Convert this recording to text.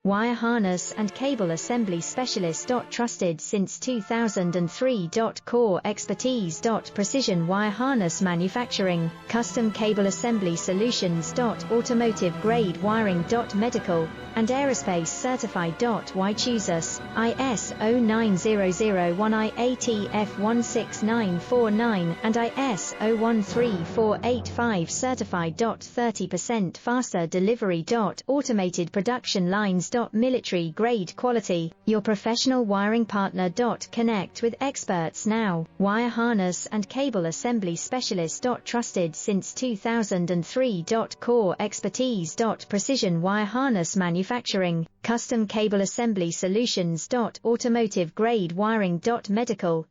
Wire harness and cable assembly specialist. Trusted since 2003. Core expertise. Precision wire harness manufacturing, custom cable assembly solutions. Automotive grade wiring. Medical and aerospace certified. Why choose us? ISO 9001, IATF 16949 and ISO 13485 certified. 30% faster delivery. Automated production lines. Military grade quality, your professional wiring partner. Connect with experts now. Wire harness and cable assembly specialist. Trusted since 2003. Core expertise. Precision wire harness manufacturing, custom cable assembly solutions. Automotive grade wiring. Medical